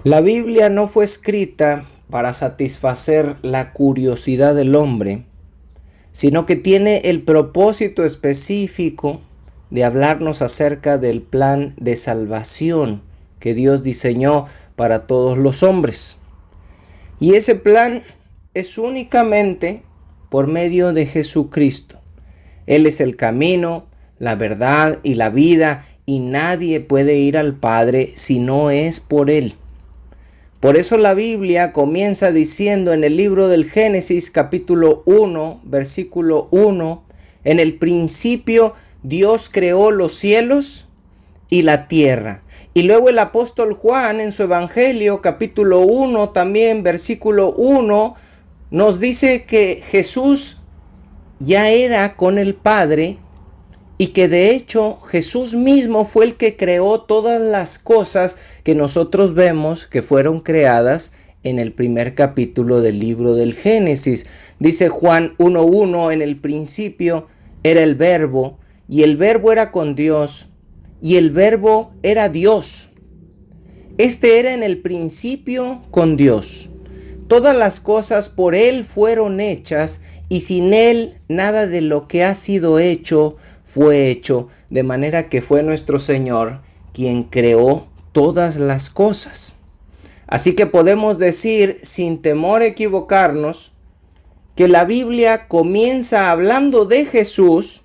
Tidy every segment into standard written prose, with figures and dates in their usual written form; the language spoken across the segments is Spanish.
La Biblia no fue escrita para satisfacer la curiosidad del hombre, sino que tiene el propósito específico de hablarnos acerca del plan de salvación que Dios diseñó para todos los hombres. Y ese plan es únicamente por medio de Jesucristo. Él es el camino, la verdad y la vida, y nadie puede ir al Padre si no es por Él. Por eso la Biblia comienza diciendo en el libro del Génesis capítulo 1, versículo 1, en el principio Dios creó los cielos y la tierra. Y luego el apóstol Juan en su Evangelio capítulo 1 también versículo 1 nos dice que Jesús ya era con el Padre y que de hecho Jesús mismo fue el que creó todas las cosas que nosotros vemos que fueron creadas en el primer capítulo del libro del Génesis. Dice Juan 1:1, en el principio era el Verbo, y el Verbo era con Dios, y el Verbo era Dios. Este era en el principio con Dios. Todas las cosas por Él fueron hechas, y sin Él nada de lo que ha sido hecho fue hecho, de manera que fue nuestro Señor quien creó todas las cosas. Así que podemos decir, sin temor a equivocarnos, que la Biblia comienza hablando de Jesús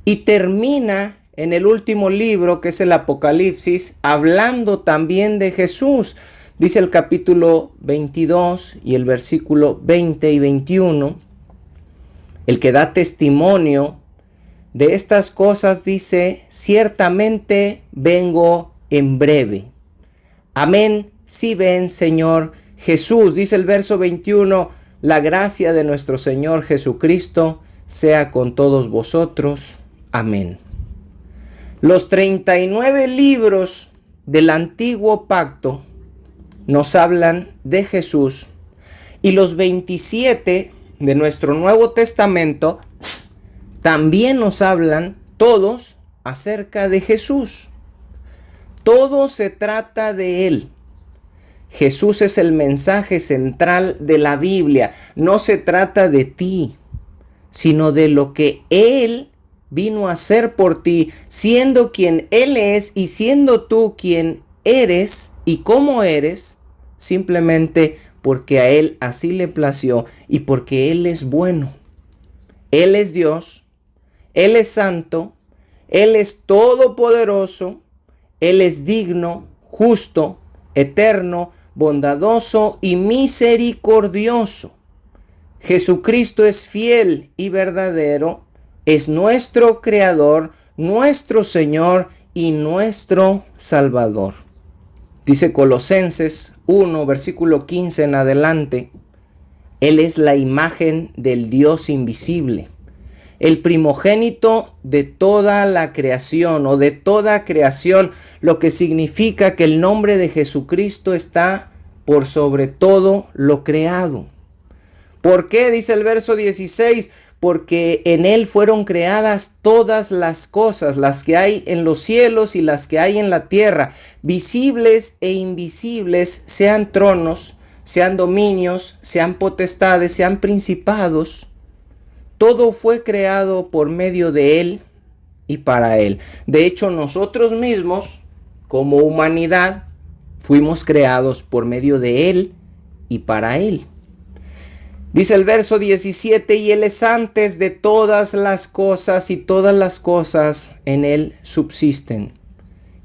y termina en el último libro, que es el Apocalipsis, hablando también de Jesús. Dice el capítulo 22 y el versículo 20 y 21, el que da testimonio de estas cosas dice: ciertamente vengo en breve. Amén, si ven, Señor Jesús. Dice el verso 21, la gracia de nuestro Señor Jesucristo sea con todos vosotros. Amén. Los 39 libros del Antiguo Pacto nos hablan de Jesús, y los 27 de nuestro Nuevo Testamento también nos hablan todos acerca de Jesús. Todo se trata de Él. Jesús es el mensaje central de la Biblia. No se trata de ti, sino de lo que Él vino a hacer por ti, siendo quien Él es y siendo tú quien eres y cómo eres, simplemente porque a Él así le plació y porque Él es bueno. Él es Dios. Él es santo, Él es todopoderoso, Él es digno, justo, eterno, bondadoso y misericordioso. Jesucristo es fiel y verdadero, es nuestro Creador, nuestro Señor y nuestro Salvador. Dice Colosenses 1, versículo 15 en adelante, Él es la imagen del Dios invisible, el primogénito de toda la creación o de toda creación, lo que significa que el nombre de Jesucristo está por sobre todo lo creado. ¿Por qué? Dice el verso 16, porque en Él fueron creadas todas las cosas, las que hay en los cielos y las que hay en la tierra, visibles e invisibles, sean tronos, sean dominios, sean potestades, sean principados. Todo fue creado por medio de Él y para Él. De hecho, nosotros mismos, como humanidad, fuimos creados por medio de Él y para Él. Dice el verso 17, y Él es antes de todas las cosas, y todas las cosas en Él subsisten.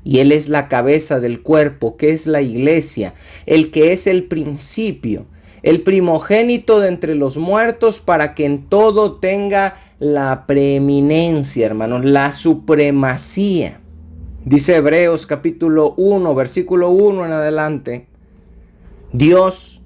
Y Él es la cabeza del cuerpo, que es la iglesia, el que es el principio, el primogénito de entre los muertos, para que en todo tenga la preeminencia, hermanos, la supremacía. Dice Hebreos capítulo 1, versículo 1 en adelante, Dios,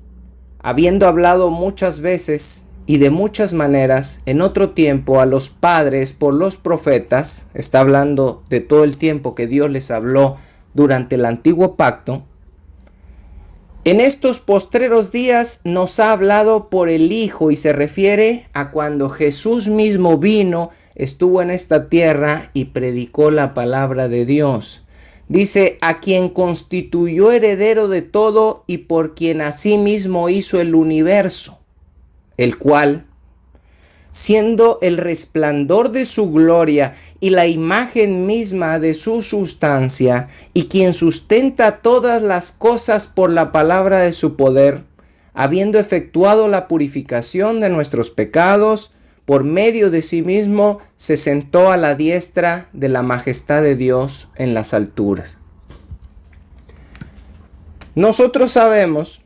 habiendo hablado muchas veces y de muchas maneras en otro tiempo a los padres por los profetas, está hablando de todo el tiempo que Dios les habló durante el antiguo pacto, en estos postreros días nos ha hablado por el Hijo, y se refiere a cuando Jesús mismo vino, estuvo en esta tierra y predicó la palabra de Dios. Dice, a quien constituyó heredero de todo y por quien asimismo hizo el universo, el cual, siendo el resplandor de su gloria y la imagen misma de su sustancia, y quien sustenta todas las cosas por la palabra de su poder, habiendo efectuado la purificación de nuestros pecados, por medio de sí mismo se sentó a la diestra de la majestad de Dios en las alturas. Nosotros sabemos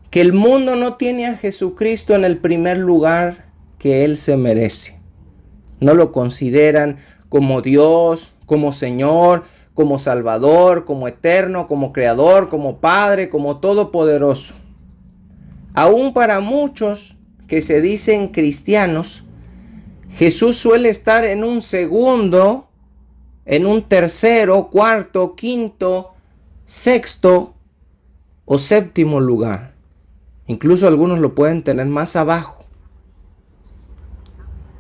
que el mundo no tiene a Jesucristo en el primer lugar que Él se merece. No lo consideran como Dios, como Señor, como Salvador, como Eterno, como Creador, como Padre, como Todopoderoso. Aún para muchos que se dicen cristianos, Jesús suele estar en un segundo, en un tercero, cuarto, quinto, sexto o séptimo lugar. Incluso algunos lo pueden tener más abajo.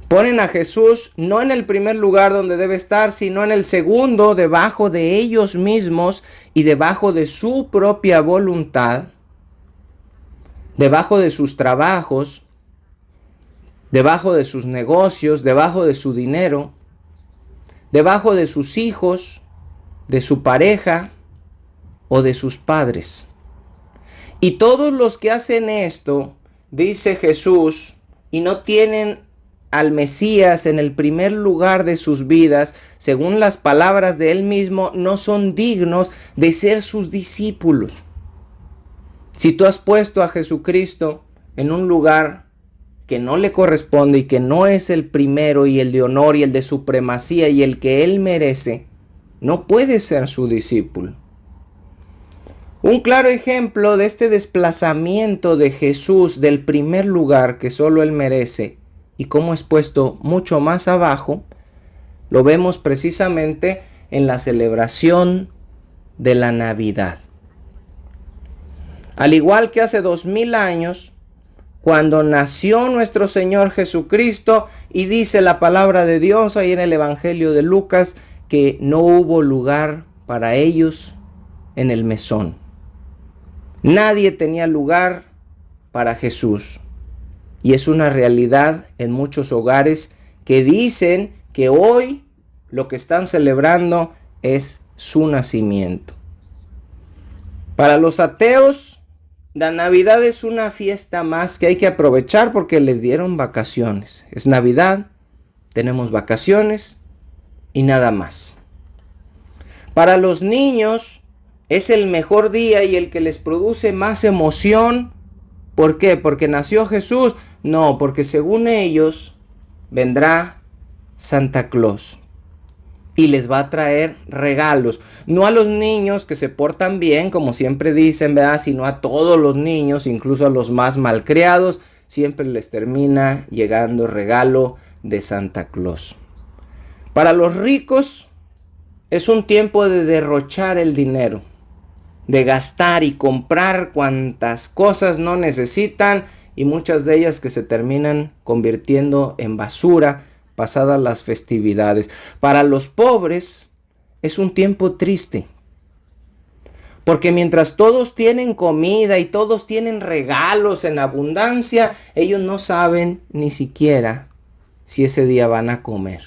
Ponen a Jesús no en el primer lugar donde debe estar, sino en el segundo, debajo de ellos mismos y debajo de su propia voluntad, debajo de sus trabajos, debajo de sus negocios, debajo de su dinero, debajo de sus hijos, de su pareja o de sus padres. Y todos los que hacen esto, dice Jesús, y no tienen al Mesías en el primer lugar de sus vidas, según las palabras de él mismo, no son dignos de ser sus discípulos. Si tú has puesto a Jesucristo en un lugar que no le corresponde y que no es el primero y el de honor y el de supremacía y el que él merece, no puedes ser su discípulo. Un claro ejemplo de este desplazamiento de Jesús del primer lugar que solo él merece y cómo es puesto mucho más abajo, lo vemos precisamente en la celebración de la Navidad. Al igual que hace 2000 años, cuando nació nuestro Señor Jesucristo, y dice la palabra de Dios ahí en el Evangelio de Lucas, que no hubo lugar para ellos en el mesón. Nadie tenía lugar para Jesús. Y es una realidad en muchos hogares que dicen que hoy lo que están celebrando es su nacimiento. Para los ateos, la Navidad es una fiesta más que hay que aprovechar porque les dieron vacaciones. Es Navidad, tenemos vacaciones y nada más. Para los niños es el mejor día y el que les produce más emoción. ¿Por qué? ¿Porque nació Jesús? No, porque según ellos vendrá Santa Claus y les va a traer regalos. No a los niños que se portan bien, como siempre dicen, ¿verdad? Sino a todos los niños, incluso a los más malcriados, siempre les termina llegando regalo de Santa Claus. Para los ricos es un tiempo de derrochar el dinero, de gastar y comprar cuantas cosas no necesitan y muchas de ellas que se terminan convirtiendo en basura pasadas las festividades. Para los pobres es un tiempo triste, porque mientras todos tienen comida y todos tienen regalos en abundancia, ellos no saben ni siquiera si ese día van a comer.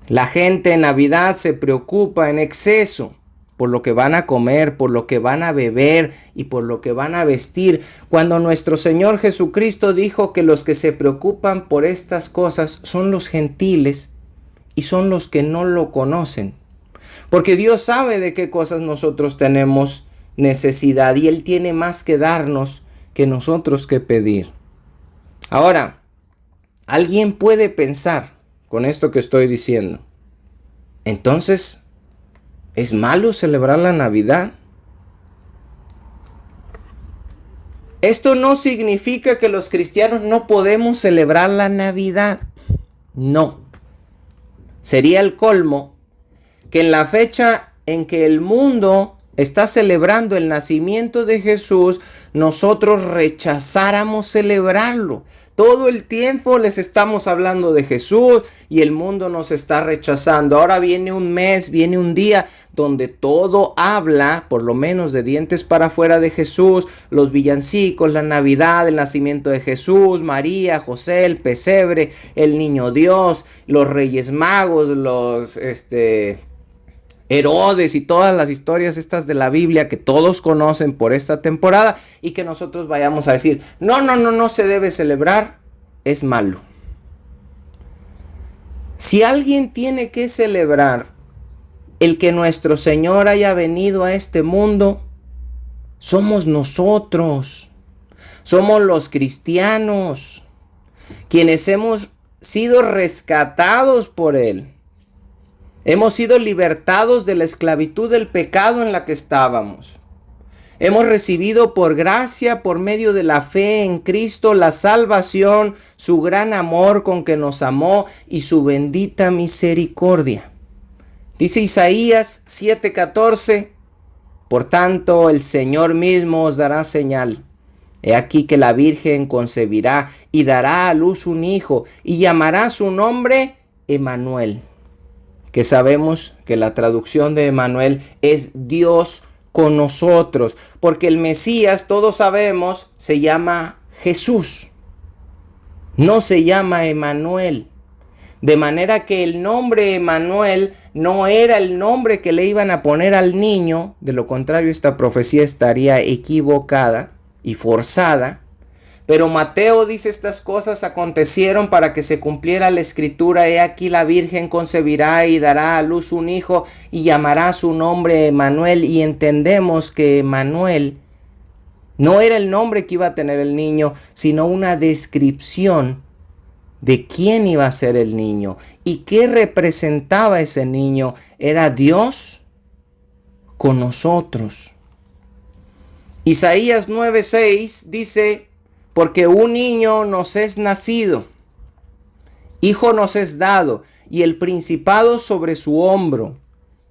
La gente en Navidad se preocupa en exceso por lo que van a comer, por lo que van a beber y por lo que van a vestir, cuando nuestro Señor Jesucristo dijo que los que se preocupan por estas cosas son los gentiles y son los que no lo conocen. Porque Dios sabe de qué cosas nosotros tenemos necesidad y Él tiene más que darnos que nosotros que pedir. Ahora, alguien puede pensar con esto que estoy diciendo, entonces, ¿es malo celebrar la Navidad? Esto no significa que los cristianos no podemos celebrar la Navidad. No. Sería el colmo que en la fecha en que el mundo está celebrando el nacimiento de Jesús, nosotros rechazáramos celebrarlo. Todo el tiempo les estamos hablando de Jesús y el mundo nos está rechazando. Ahora viene un mes, viene un día donde todo habla, por lo menos de dientes para afuera, de Jesús. Los villancicos, la Navidad, el nacimiento de Jesús, María, José, el pesebre, el niño Dios, los Reyes Magos, los Herodes y todas las historias estas de la Biblia que todos conocen por esta temporada, y que nosotros vayamos a decir, no se debe celebrar, es malo. Si alguien tiene que celebrar el que nuestro Señor haya venido a este mundo, somos nosotros, somos los cristianos, quienes hemos sido rescatados por Él. Hemos sido libertados de la esclavitud del pecado en la que estábamos. Hemos recibido por gracia, por medio de la fe en Cristo, la salvación, su gran amor con que nos amó y su bendita misericordia. Dice Isaías 7:14, por tanto el Señor mismo os dará señal. He aquí que la Virgen concebirá y dará a luz un hijo y llamará su nombre Emmanuel. Que sabemos que la traducción de Emmanuel es Dios con nosotros, porque el Mesías, todos sabemos, se llama Jesús, no se llama Emmanuel. De manera que el nombre Emmanuel no era el nombre que le iban a poner al niño, de lo contrario esta profecía estaría equivocada y forzada. Pero Mateo dice estas cosas acontecieron para que se cumpliera la escritura. He aquí la Virgen concebirá y dará a luz un hijo y llamará su nombre Emmanuel. Y entendemos que Emmanuel no era el nombre que iba a tener el niño, sino una descripción de quién iba a ser el niño y qué representaba ese niño. Era Dios con nosotros. Isaías 9:6 dice, porque un niño nos es nacido, hijo nos es dado, y el principado sobre su hombro,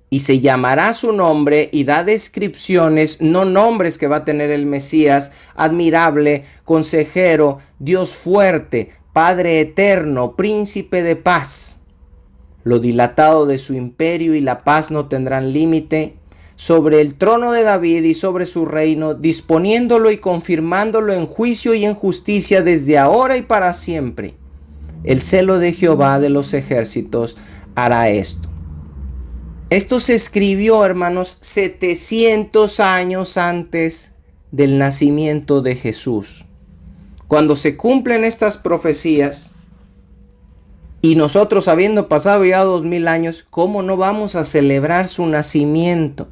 y se llamará su nombre, y da descripciones, no nombres que va a tener el Mesías: admirable, consejero, Dios fuerte, Padre eterno, príncipe de paz. Lo dilatado de su imperio y la paz no tendrán límite sobre el trono de David y sobre su reino, disponiéndolo y confirmándolo en juicio y en justicia desde ahora y para siempre. El celo de Jehová de los ejércitos hará esto. Esto se escribió, hermanos, 700 años antes del nacimiento de Jesús. Cuando se cumplen estas profecías, y nosotros habiendo pasado ya 2000 años, ¿cómo no vamos a celebrar su nacimiento?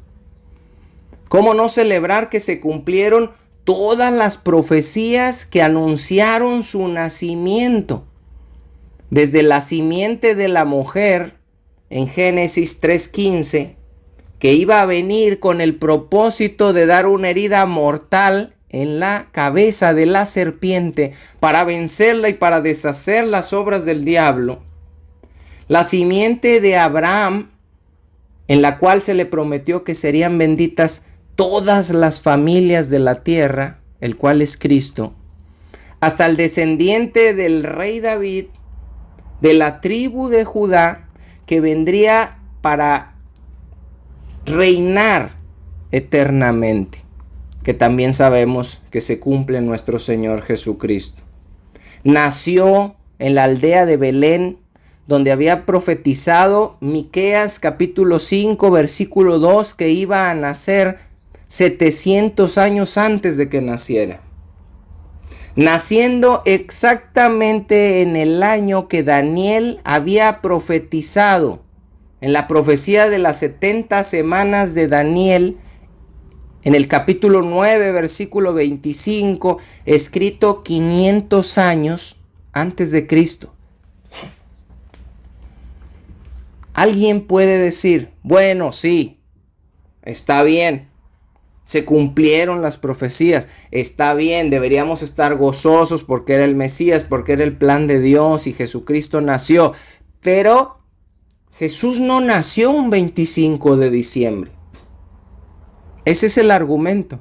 ¿Cómo no celebrar que se cumplieron todas las profecías que anunciaron su nacimiento? Desde la simiente de la mujer, en Génesis 3:15, que iba a venir con el propósito de dar una herida mortal en la cabeza de la serpiente para vencerla y para deshacer las obras del diablo. La simiente de Abraham, en la cual se le prometió que serían benditas todas las familias de la tierra, el cual es Cristo, hasta el descendiente del rey David, de la tribu de Judá, que vendría para reinar eternamente, que también sabemos que se cumple en nuestro Señor Jesucristo. Nació en la aldea de Belén, donde había profetizado Miqueas capítulo 5 versículo 2 que iba a nacer 700 años antes de que naciera. Naciendo exactamente en el año que Daniel había profetizado, en la profecía de las 70 semanas de Daniel, en el capítulo 9, versículo 25, escrito 500 años antes de Cristo. Alguien puede decir, bueno, sí, está bien, se cumplieron las profecías, está bien, deberíamos estar gozosos porque era el Mesías, porque era el plan de Dios y Jesucristo nació. Pero Jesús no nació un 25 de diciembre. Ese es el argumento.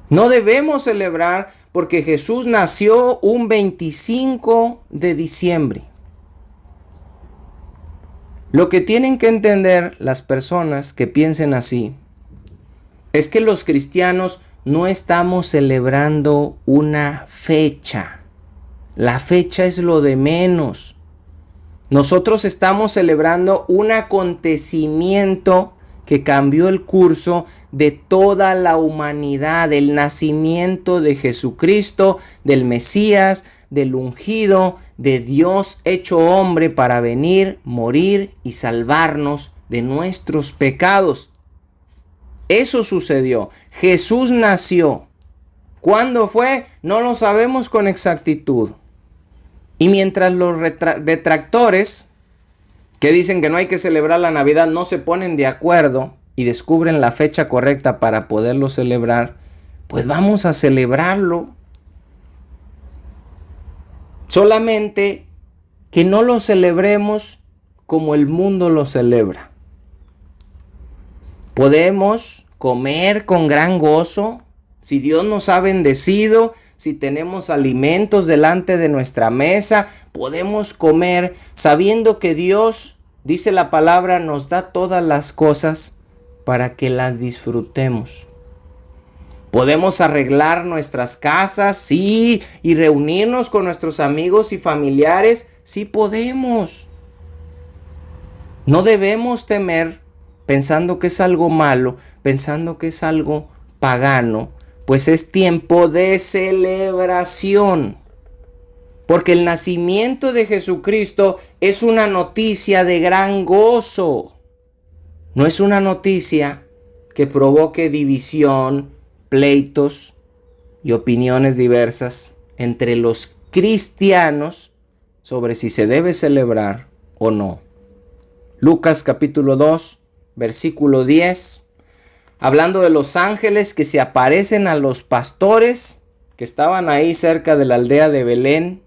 No debemos celebrar porque Jesús nació un 25 de diciembre. Lo que tienen que entender las personas que piensen así es que los cristianos no estamos celebrando una fecha. La fecha es lo de menos. Nosotros estamos celebrando un acontecimiento que cambió el curso de toda la humanidad, el nacimiento de Jesucristo, del Mesías, del ungido, de Dios hecho hombre para venir, morir y salvarnos de nuestros pecados. Eso sucedió. Jesús nació. ¿Cuándo fue? No lo sabemos con exactitud. Y mientras los detractores que dicen que no hay que celebrar la Navidad no se ponen de acuerdo y descubren la fecha correcta para poderlo celebrar, pues vamos a celebrarlo. Solamente que no lo celebremos como el mundo lo celebra. Podemos comer con gran gozo si Dios nos ha bendecido. Si tenemos alimentos delante de nuestra mesa, podemos comer sabiendo que Dios, dice la palabra, nos da todas las cosas para que las disfrutemos. Podemos arreglar nuestras casas, sí, y reunirnos con nuestros amigos y familiares, sí podemos. No debemos temer pensando que es algo malo, pensando que es algo pagano, pues es tiempo de celebración. Porque el nacimiento de Jesucristo es una noticia de gran gozo. No es una noticia que provoque división, pleitos y opiniones diversas entre los cristianos sobre si se debe celebrar o no. Lucas capítulo 2, versículo 10. Hablando de los ángeles que se aparecen a los pastores que estaban ahí cerca de la aldea de Belén.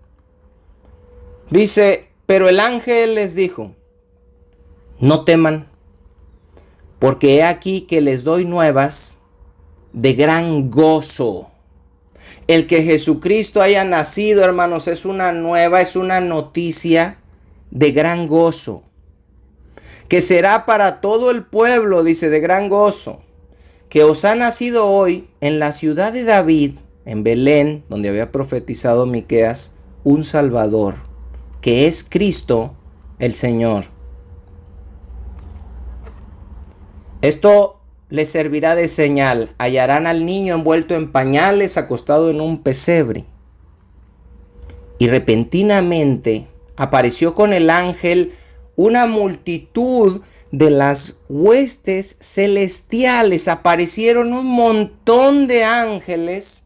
Dice, pero el ángel les dijo, no teman, porque he aquí que les doy nuevas de gran gozo. El que Jesucristo haya nacido, hermanos, es una noticia de gran gozo, que será para todo el pueblo, dice, de gran gozo. Que os ha nacido hoy en la ciudad de David, en Belén, donde había profetizado Miqueas, un Salvador, que es Cristo el Señor. Esto les servirá de señal. Hallarán al niño envuelto en pañales, acostado en un pesebre. Y repentinamente apareció con el ángel una multitud de las huestes celestiales. Aparecieron un montón de ángeles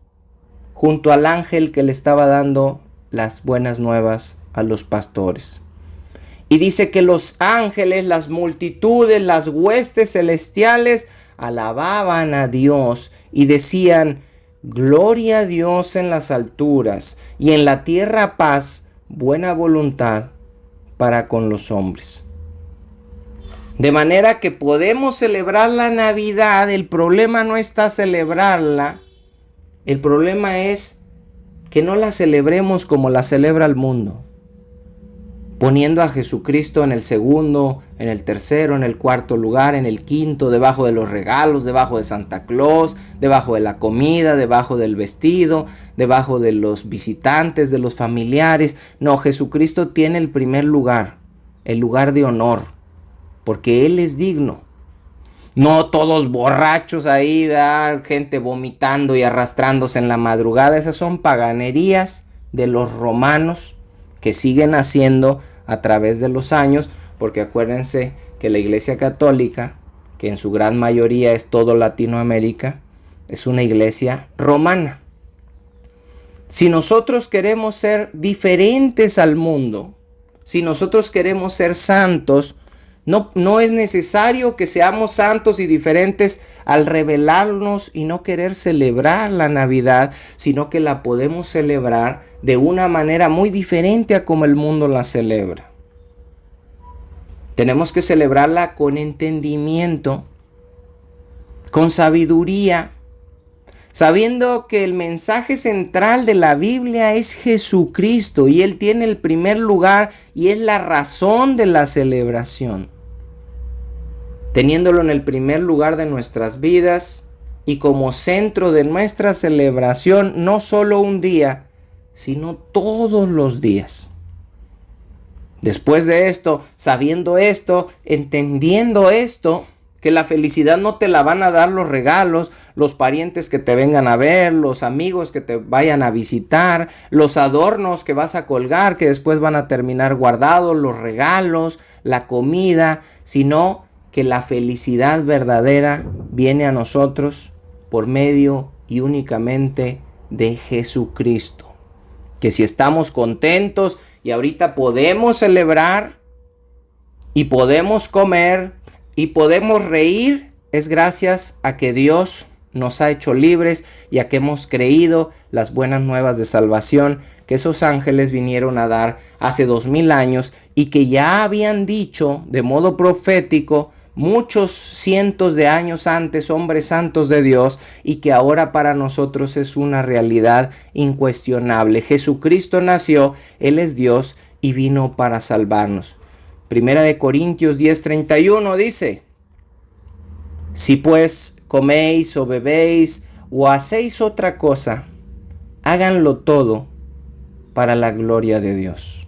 junto al ángel que le estaba dando las buenas nuevas a los pastores. Y dice que los ángeles, las multitudes, las huestes celestiales alababan a Dios y decían, gloria a Dios en las alturas y en la tierra paz, buena voluntad para con los hombres. De manera que podemos celebrar la Navidad. El problema no está celebrarla. El problema es que no la celebremos como la celebra el mundo. Poniendo a Jesucristo en el segundo, en el tercero, en el cuarto lugar, en el quinto, debajo de los regalos, debajo de Santa Claus, debajo de la comida, debajo del vestido, debajo de los visitantes, de los familiares. No, Jesucristo tiene el primer lugar, el lugar de honor. Porque Él es digno. No todos borrachos ahí, gente vomitando y arrastrándose en la madrugada. Esas son paganerías de los romanos que siguen haciendo a través de los años. Porque acuérdense que la Iglesia Católica, que en su gran mayoría es todo Latinoamérica, es una iglesia romana. Si nosotros queremos ser diferentes al mundo, si nosotros queremos ser santos, no es necesario que seamos santos y diferentes al rebelarnos y no querer celebrar la Navidad, sino que la podemos celebrar de una manera muy diferente a como el mundo la celebra. Tenemos que celebrarla con entendimiento, con sabiduría, sabiendo que el mensaje central de la Biblia es Jesucristo y Él tiene el primer lugar y es la razón de la celebración. Teniéndolo en el primer lugar de nuestras vidas y como centro de nuestra celebración, no solo un día, sino todos los días. Después de esto, sabiendo esto, entendiendo esto, que la felicidad no te la van a dar los regalos, los parientes que te vengan a ver, los amigos que te vayan a visitar, los adornos que vas a colgar que después van a terminar guardados, los regalos, la comida, sino que la felicidad verdadera viene a nosotros por medio y únicamente de Jesucristo. Que si estamos contentos y ahorita podemos celebrar y podemos comer y podemos reír, es gracias a que Dios nos ha hecho libres y a que hemos creído las buenas nuevas de salvación que esos ángeles vinieron a dar hace 2000 años y que ya habían dicho de modo profético muchos cientos de años antes, hombres santos de Dios, y que ahora para nosotros es una realidad incuestionable. Jesucristo nació, Él es Dios y vino para salvarnos. Primera de Corintios 10:31 dice: si pues coméis o bebéis o hacéis otra cosa, háganlo todo para la gloria de Dios.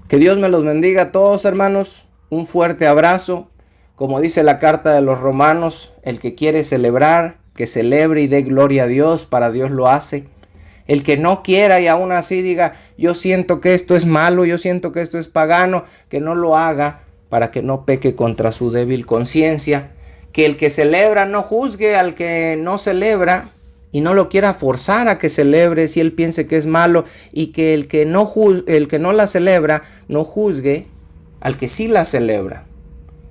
Que Dios me los bendiga a todos, hermanos. Un fuerte abrazo. Como dice la carta de los Romanos, el que quiere celebrar, que celebre y dé gloria a Dios, para Dios lo hace. El que no quiera y aún así diga, yo siento que esto es malo, yo siento que esto es pagano, que no lo haga para que no peque contra su débil conciencia. Que el que celebra no juzgue al que no celebra y no lo quiera forzar a que celebre si él piense que es malo, y que el que no la celebra no juzgue al que sí la celebra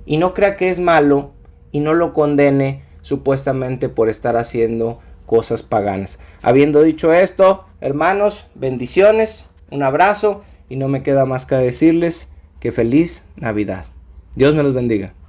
y no crea que es malo y no lo condene supuestamente por estar haciendo cosas paganas. Habiendo dicho esto, hermanos, bendiciones, un abrazo y no me queda más que decirles que feliz Navidad. Dios me los bendiga.